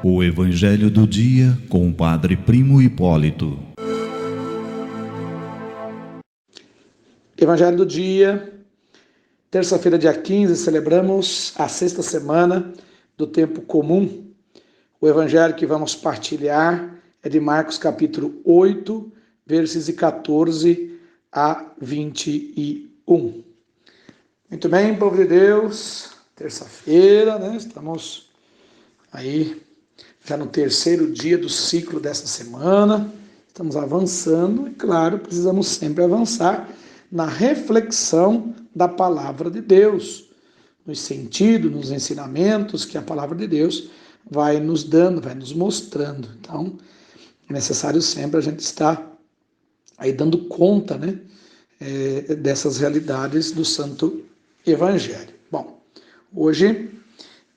O Evangelho do Dia com o Padre Primo Hipólito. Evangelho do Dia, terça-feira, dia 15, celebramos a sexta semana do tempo comum. O Evangelho que vamos partilhar é de Marcos capítulo 8, versos de 14 a 21. Muito bem, povo de Deus, terça-feira, né? Estamos aí já no terceiro dia do ciclo dessa semana. Estamos avançando e, claro, precisamos sempre avançar na reflexão da palavra de Deus, nos sentidos, nos ensinamentos que a palavra de Deus vai nos dando, vai nos mostrando. Então, é necessário sempre a gente estar aí dando conta, né, dessas realidades do Santo Evangelho. Bom, hoje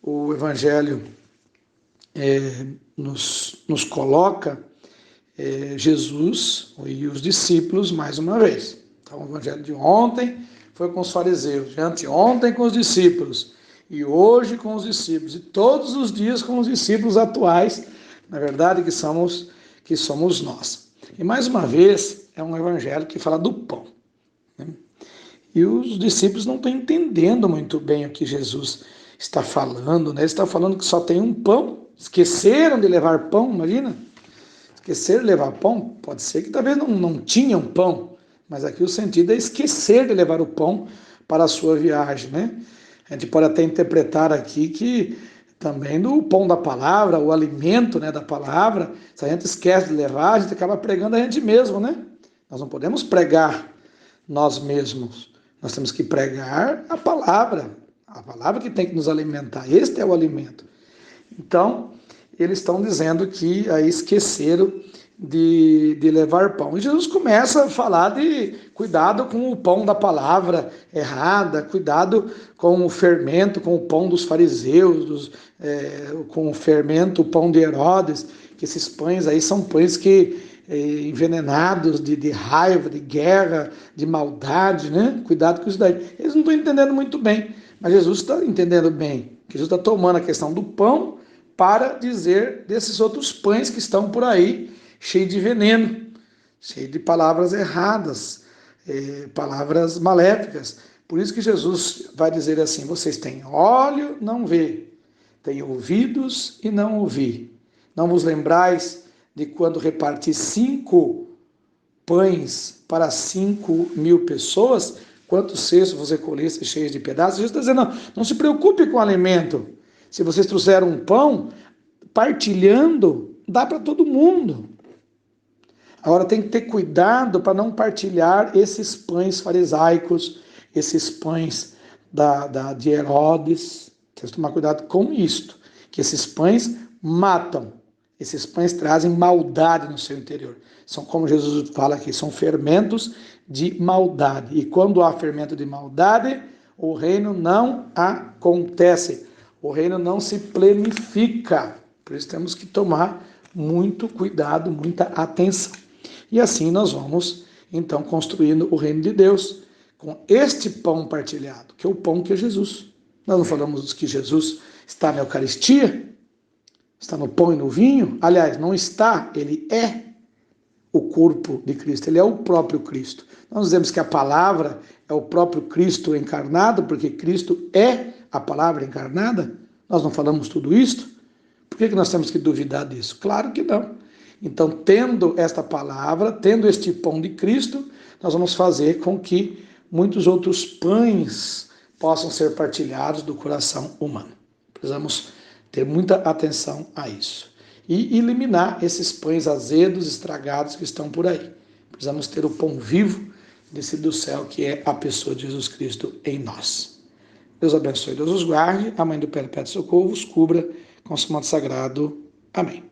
o Evangelho nos coloca Jesus e os discípulos mais uma vez. Então, o Evangelho de ontem foi com os fariseus, de anteontem com os discípulos, e hoje com os discípulos, e todos os dias com os discípulos atuais, na verdade, que somos nós. E mais uma vez, é um Evangelho que fala do pão, né? E os discípulos não estão entendendo muito bem o que Jesus está falando, né? Ele está falando que só tem um pão, esqueceram de levar pão, imagina? Esquecer de levar pão, pode ser que talvez não tinham pão, mas aqui o sentido é esquecer de levar o pão para a sua viagem, né? A gente pode até interpretar aqui que também do pão da palavra, o alimento, né, da palavra, se a gente esquece de levar, a gente acaba pregando a gente mesmo, né? Nós não podemos pregar nós mesmos, nós temos que pregar a palavra que tem que nos alimentar, este é o alimento. Então, eles estão dizendo que aí esqueceram de levar pão. E Jesus começa a falar de cuidado com o pão da palavra errada, cuidado com o fermento, com o pão dos fariseus, com o fermento, o pão de Herodes, que esses pães aí são pães que envenenados de raiva, de guerra, de maldade, né? Cuidado com isso daí. Eles não estão entendendo muito bem, mas Jesus está entendendo bem. Jesus está tomando a questão do pão para dizer desses outros pães que estão por aí, cheio de veneno, cheio de palavras erradas, palavras maléficas. Por isso que Jesus vai dizer assim: vocês têm olho, não vê, têm ouvidos e não ouvi. Não vos lembrais de quando reparti 5 pães para 5.000 pessoas? Quantos cestos vos recolheste cheios de pedaços? Jesus está dizendo, não se preocupe com o alimento. Se vocês trouxeram um pão, partilhando, dá para todo mundo. Agora tem que ter cuidado para não partilhar esses pães farisaicos, esses pães de Herodes. Tem que tomar cuidado com isto, que esses pães matam, esses pães trazem maldade no seu interior. São, como Jesus fala aqui, são fermentos de maldade. E quando há fermento de maldade, o reino não acontece. O reino não se planifica. Por isso temos que tomar muito cuidado, muita atenção. E assim nós vamos, então, construindo o reino de Deus com este pão partilhado, que é o pão que é Jesus. Nós não falamos que Jesus está na Eucaristia, está no pão e no vinho. Aliás, não está, ele é o corpo de Cristo, ele é o próprio Cristo. Nós dizemos que a palavra é o próprio Cristo encarnado, porque Cristo é a palavra encarnada. Nós não falamos tudo isto? Por que nós temos que duvidar disso? Claro que não. Então, tendo esta palavra, tendo este pão de Cristo, nós vamos fazer com que muitos outros pães possam ser partilhados do coração humano. Precisamos ter muita atenção a isso. E eliminar esses pães azedos, estragados que estão por aí. Precisamos ter o pão vivo descido do céu, que é a pessoa de Jesus Cristo em nós. Deus abençoe, Deus os guarde. A Mãe do Perpétuo Socorro vos cubra com o seu manto sagrado. Amém.